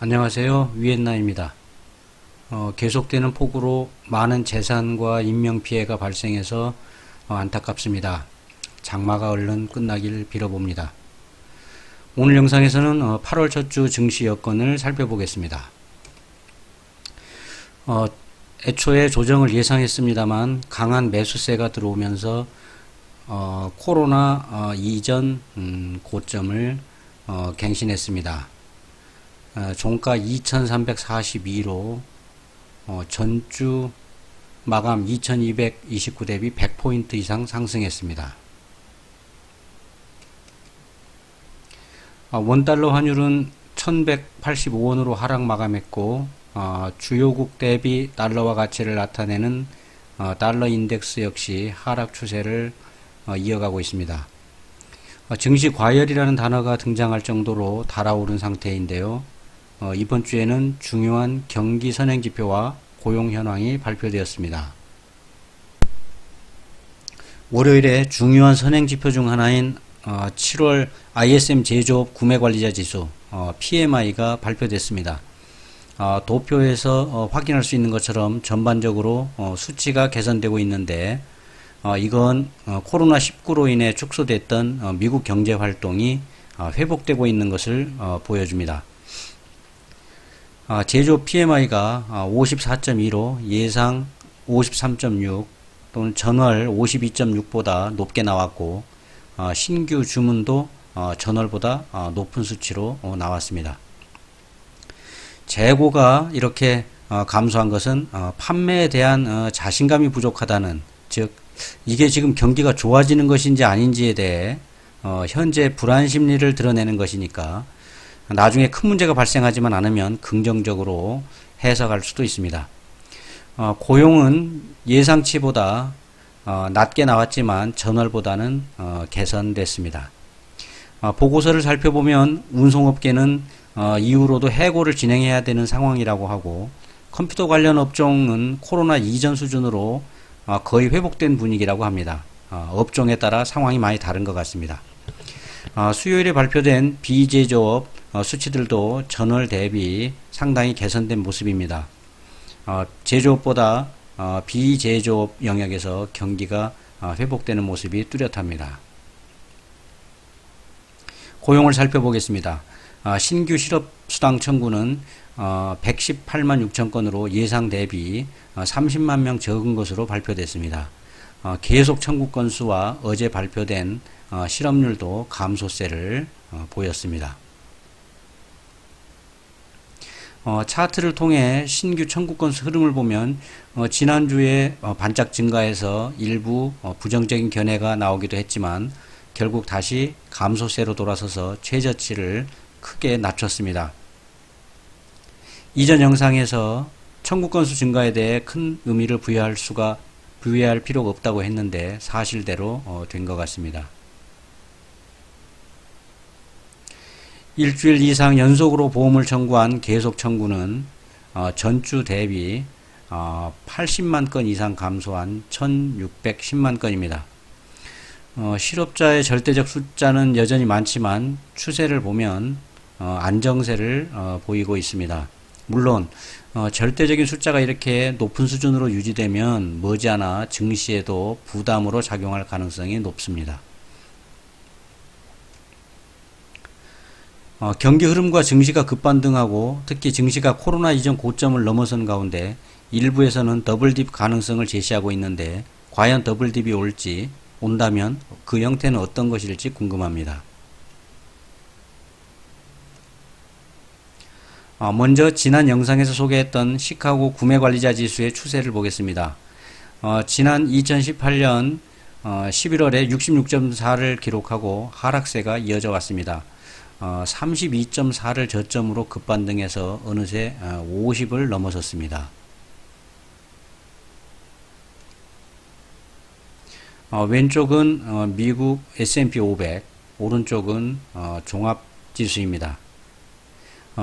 안녕하세요. 위엔나입니다. 계속되는 폭우로 많은 재산과 인명피해가 발생해서 안타깝습니다. 장마가 얼른 끝나길 빌어봅니다. 오늘 영상에서는 8월 첫 주 증시 여건을 살펴보겠습니다. 애초에 조정을 예상했습니다만 강한 매수세가 들어오면서 코로나 이전 고점을 갱신했습니다. 종가 2342로 전주 마감 2229 대비 100포인트 이상 상승했습니다. 원달러 환율은 1185원으로 하락 마감했고 주요국 대비 달러화 가치를 나타내는 달러 인덱스 역시 하락 추세를 이어가고 있습니다. 증시 과열이라는 단어가 등장할 정도로 달아오른 상태인데요. 이번 주에는 중요한 경기 선행지표와 고용 현황이 발표되었습니다. 월요일에 중요한 선행지표 중 하나인 7월 ISM 제조업 구매관리자 지수 PMI가 발표됐습니다. 도표에서 확인할 수 있는 것처럼 전반적으로 수치가 개선되고 있는데 이건 코로나19로 인해 축소됐던 미국 경제 활동이 회복되고 있는 것을 보여줍니다. 제조업 PMI가 54.2로 예상 53.6 또는 전월 52.6보다 높게 나왔고 신규 주문도 전월보다 높은 수치로 나왔습니다. 재고가 이렇게 감소한 것은 판매에 대한 자신감이 부족하다는, 즉 이게 지금 경기가 좋아지는 것인지 아닌지에 대해 현재 불안 심리를 드러내는 것이니까 나중에 큰 문제가 발생하지만 않으면 긍정적으로 해석할 수도 있습니다. 고용은 예상치보다 낮게 나왔지만 전월보다는 개선됐습니다. 보고서를 살펴보면 운송업계는 이후로도 해고를 진행해야 되는 상황이라고 하고, 컴퓨터 관련 업종은 코로나 이전 수준으로 거의 회복된 분위기라고 합니다. 업종에 따라 상황이 많이 다른 것 같습니다. 수요일에 발표된 비제조업 수치들도 전월 대비 상당히 개선된 모습입니다. 제조업보다 비제조업 영역에서 경기가 회복되는 모습이 뚜렷합니다. 고용을 살펴보겠습니다. 신규 실업수당 청구는 118만 6천 건으로 예상 대비 30만 명 적은 것으로 발표됐습니다. 계속 청구 건수와 어제 발표된 실업률도 감소세를 보였습니다. 차트를 통해 신규 청구 건수 흐름을 보면 지난주에 반짝 증가해서 일부 부정적인 견해가 나오기도 했지만 결국 다시 감소세로 돌아서서 최저치를 크게 낮췄습니다. 이전 영상에서 청구 건수 증가에 대해 큰 의미를 부여할 필요가 없다고 했는데 사실대로 된 것 같습니다. 일주일 이상 연속으로 보험을 청구한 계속 청구는 전주 대비 80만 건 이상 감소한 1610만 건입니다. 실업자의 절대적 숫자는 여전히 많지만 추세를 보면 안정세를 보이고 있습니다. 물론 절대적인 숫자가 이렇게 높은 수준으로 유지되면 머지않아 증시에도 부담으로 작용할 가능성이 높습니다. 경기 흐름과 증시가 급반등하고 특히 증시가 코로나 이전 고점을 넘어선 가운데 일부에서는 더블딥 가능성을 제시하고 있는데 과연 더블딥이 온다면 그 형태는 어떤 것일지 궁금합니다. 먼저 지난 영상에서 소개했던 시카고 구매관리자 지수의 추세를 보겠습니다. 지난 2018년 11월에 66.4를 기록하고 하락세가 이어져 왔습니다. 32.4를 저점으로 급반등해서 어느새 50을 넘어섰습니다. 왼쪽은 미국 S&P 500, 오른쪽은 종합지수입니다.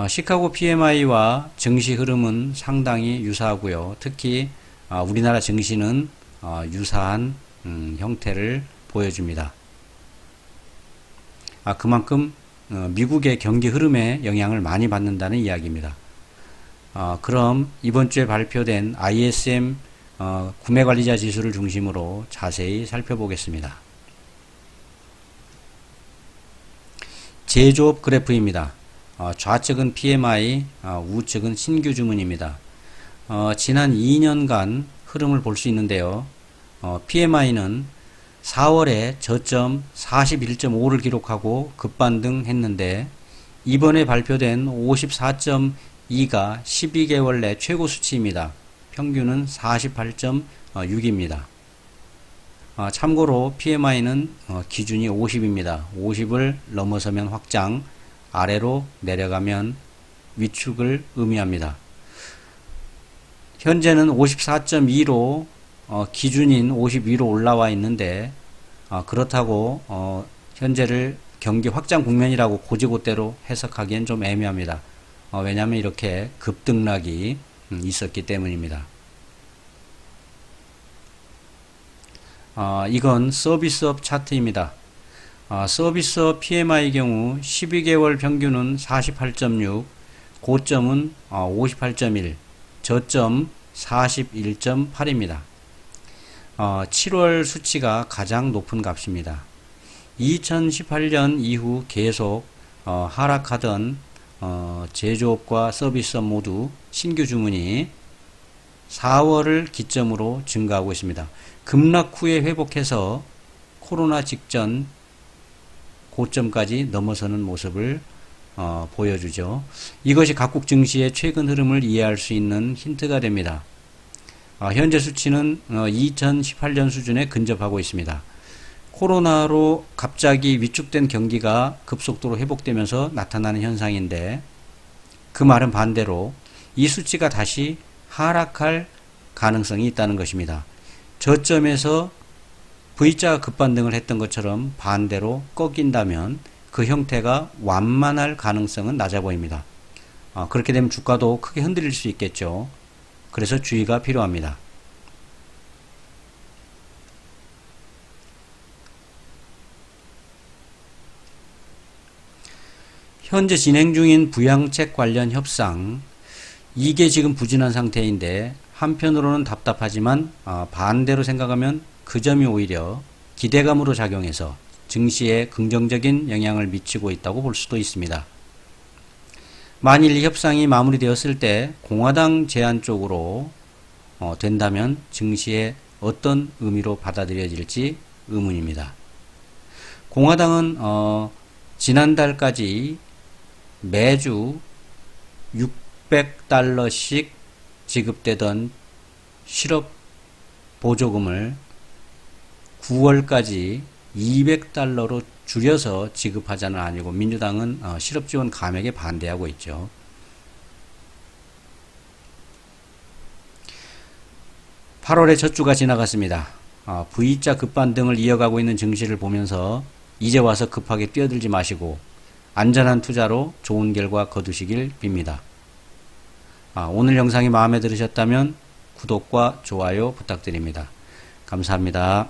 시카고 PMI와 증시 흐름은 상당히 유사하고요. 특히 우리나라 증시는 유사한 형태를 보여줍니다. 그만큼 미국의 경기 흐름에 영향을 많이 받는다는 이야기입니다. 그럼 이번 주에 발표된 ISM 구매관리자 지수를 중심으로 자세히 살펴보겠습니다. 제조업 그래프입니다. 좌측은 PMI, 우측은 신규 주문입니다. 지난 2년간 흐름을 볼 수 있는데요. PMI는 4월에 저점 41.5를 기록하고 급반등했는데 이번에 발표된 54.2가 12개월 내 최고 수치입니다. 평균은 48.6입니다. 참고로 PMI는 기준이 50입니다. 50을 넘어서면 확장, 아래로 내려가면 위축을 의미합니다. 현재는 54.2로 기준인 52로 올라와 있는데 그렇다고 현재를 경기 확장 국면이라고 고지고대로 해석하기엔 좀 애매합니다. 왜냐하면 이렇게 급등락이 있었기 때문입니다. 이건 서비스업 차트입니다. 서비스업 PMI의 경우 12개월 평균은 48.6, 고점은 58.1, 저점 41.8입니다. 7월 수치가 가장 높은 값입니다. 2018년 이후 계속 하락하던 제조업과 서비스업 모두 신규 주문이 4월을 기점으로 증가하고 있습니다. 급락 후에 회복해서 코로나 직전 고점까지 넘어서는 모습을 보여주죠. 이것이 각국 증시의 최근 흐름을 이해할 수 있는 힌트가 됩니다. 현재 수치는 2018년 수준에 근접하고 있습니다. 코로나로 갑자기 위축된 경기가 급속도로 회복되면서 나타나는 현상인데 그 말은 반대로 이 수치가 다시 하락할 가능성이 있다는 것입니다. 저점에서 V자가 급반등을 했던 것처럼 반대로 꺾인다면 그 형태가 완만할 가능성은 낮아 보입니다. 그렇게 되면 주가도 크게 흔들릴 수 있겠죠. 그래서 주의가 필요합니다. 현재 진행 중인 부양책 관련 협상, 이게 지금 부진한 상태인데 한편으로는 답답하지만 반대로 생각하면 그 점이 오히려 기대감으로 작용해서 증시에 긍정적인 영향을 미치고 있다고 볼 수도 있습니다. 만일 이 협상이 마무리되었을 때 공화당 제안 쪽으로 된다면 증시에 어떤 의미로 받아들여질지 의문입니다. 공화당은 지난달까지 매주 600달러씩 지급되던 실업 보조금을 9월까지 200달러로 줄여서 지급하자는 아니고 민주당은 실업지원 감액에 반대하고 있죠. (8월에) 첫 주가 지나갔습니다. V자 급반등을 이어가고 있는 증시를 보면서 이제 와서 급하게 뛰어들지 마시고 안전한 투자로 좋은 결과 거두시길 빕니다. 오늘 영상이 마음에 들으셨다면 구독과 좋아요 부탁드립니다. 감사합니다.